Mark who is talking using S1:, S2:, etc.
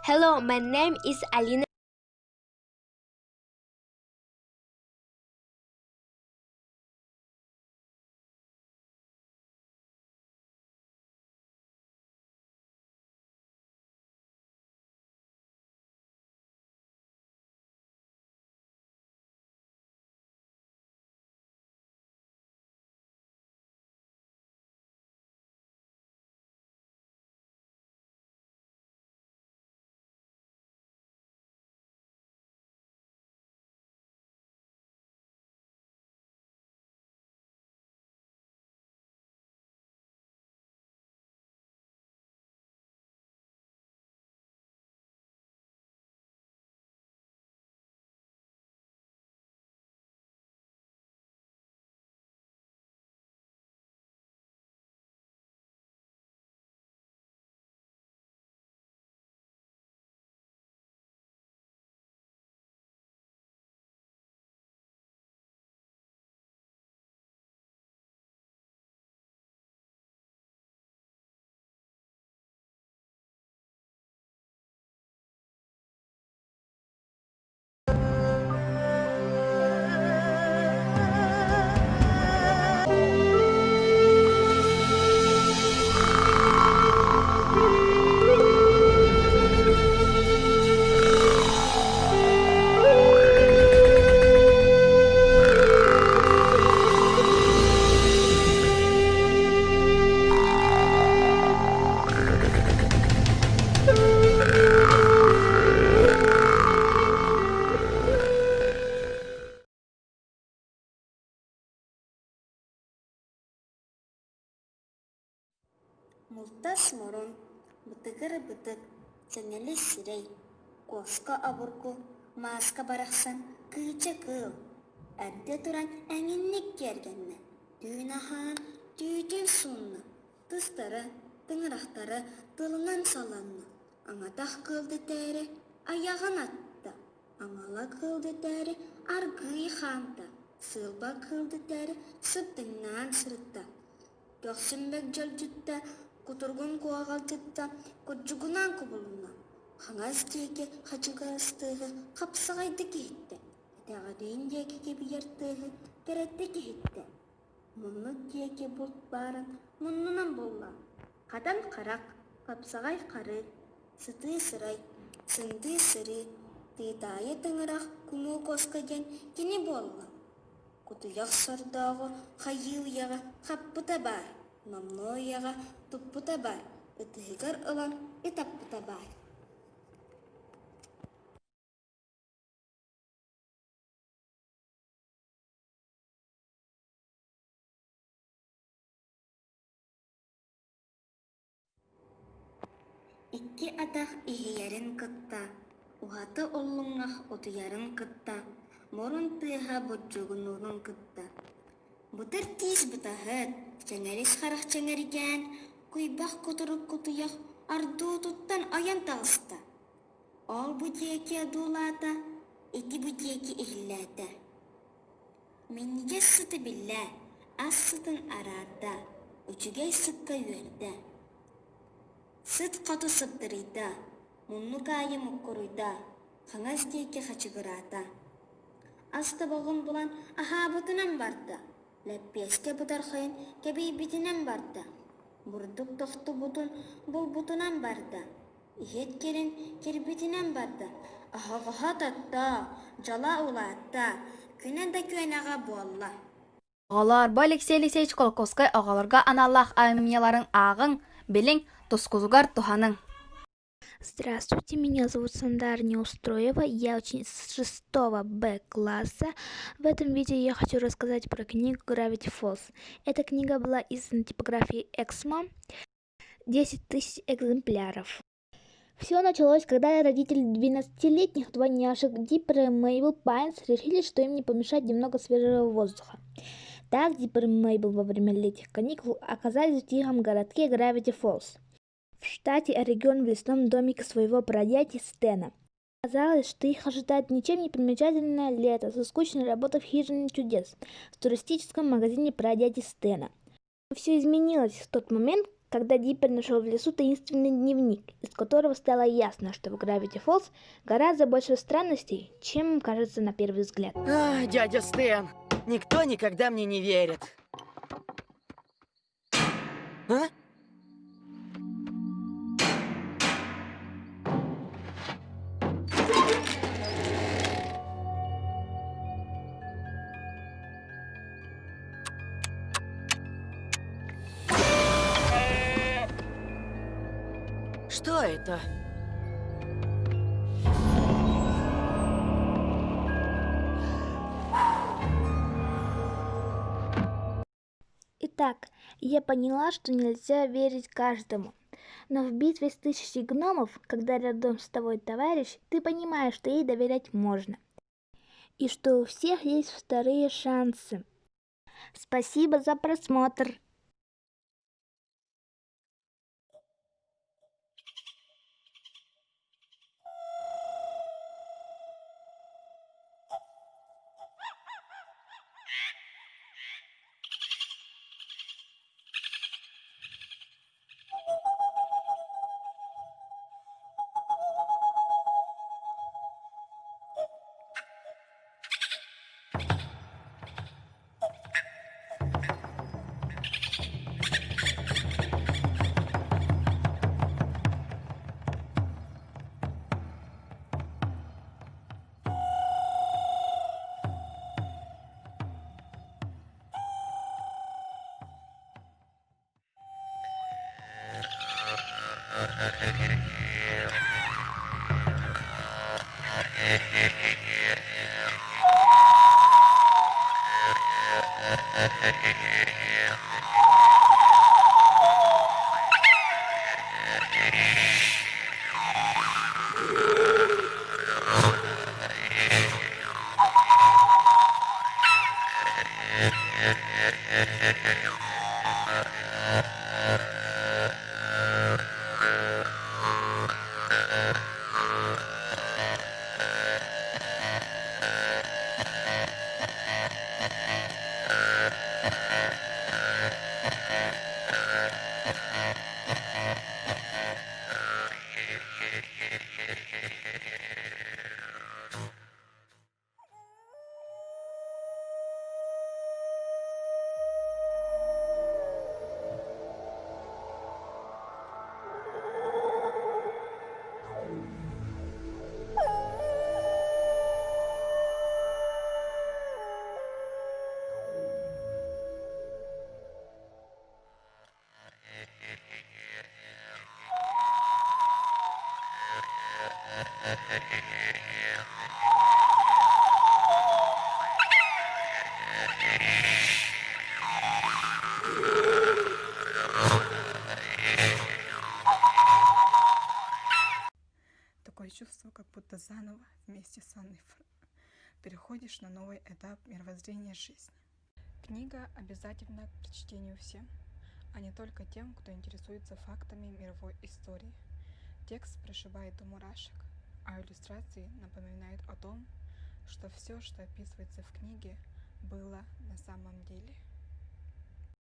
S1: Hello, my name is Alina.
S2: Мултас морон, бытыгыр бытык, сәңелі сирей, қосқа абырку, маска барақсан, кыча кыл. Әдді тұран әңіннік кергенні, дүйін ахан, дүйден суынны, тұстары, тыңырақтары тылынан саланны. Аңатақ қылды тәрі, аяғын атты, аңала қылды тәрі, аргый ханта, сылба қылды тәрі, сыптыңнан сырытта. Тоқсынбек жол жүтті, Кутургун куағалтытта, күджігінан күбілуна. Хаңас кейке хачығастығы қапсығайды кейтті. Әтіға дейін дейке кебиертігі керетті кейтті. Мұнны кейке бұлт барын мұннынан болла. Қадан қарақ, қапсығай қары, сыты сырай, сынды сыры, тыйтайы тыңырақ күмі қосқаген кені болла. Кутуяқ сордағы қайыл яға қаппыта бар. Мамно яға туппута бар, ытыгар ылан итаппута бар. Икки атақ ихиярын кытта, ухаты оллуңах отуярын кытта, морун тыға боджугун урун кытта. Бұтыр тиз бұтахыт, чәңәріс қарақ чәңәрген, күйбақ құтырық құтыяқ арду тұттан аян тағыста. Ол бұтеке адулата, екі бұтеке ихләті. Менге сұты білі, аз сұтын арада, үчігей сұтқа үйерді. Сұт қаты сұттырыйда, мұнны қайы мұққырыйда, қаңаз кейке қачығырата. Аста бағын бұлан аха бұтынан барды. Ләппеске бұдар қайын кәбей бітінен барды. Бұрдық тоқты бұтын бұл бұтынан барды. Ихет керін кербетінен барды. Ахағыға татта, жала ұлатта, күнен да күйенаға болла.
S3: Ағалар, бұл Алексей Алексеевич Колковскай ағаларға аналлах айнымияларын ағың, білің, тұскузугар туханың.
S4: Здравствуйте, меня зовут Сандар Неустроева, я ученица 6 Б класса. В этом видео я хочу рассказать про книгу Gravity Falls. Эта книга была издана типографией Эксмо, 10 тысяч экземпляров. Все началось, когда родители 12-летних двойняшек Диппер и Мейбл Пайнс решили, что им не помешает немного свежего воздуха. Так Диппер и Мейбл во время летних каникул оказались в тихом городке Gravity Falls в штате Орегон в лесном домике своего бродяги Стэна. Казалось, что их ожидает ничем не примечательное лето со скучной работой в хижине чудес в туристическом магазине бродяги Стэна. Но все изменилось в тот момент, когда Диппер нашел в лесу таинственный дневник, из которого стало ясно, что в Gravity Falls гораздо больше странностей, чем им кажется на первый взгляд.
S5: Дядя Стэн, никто никогда мне не верит. А? Что это?
S4: Итак, я поняла, что нельзя верить каждому. Но в битве с 1000 гномов, когда рядом с тобой товарищ, ты понимаешь, что ей доверять можно. И что у всех есть вторые шансы. Спасибо за просмотр.
S6: Такое чувство, как будто заново вместе с Анной переходишь на новый этап мировоззрения жизни. Книга обязательна к прочтению всем, а не только тем, кто интересуется фактами мировой истории. Текст прошибает до мурашек, а иллюстрации напоминают о том, что все, что описывается в книге, было на самом деле.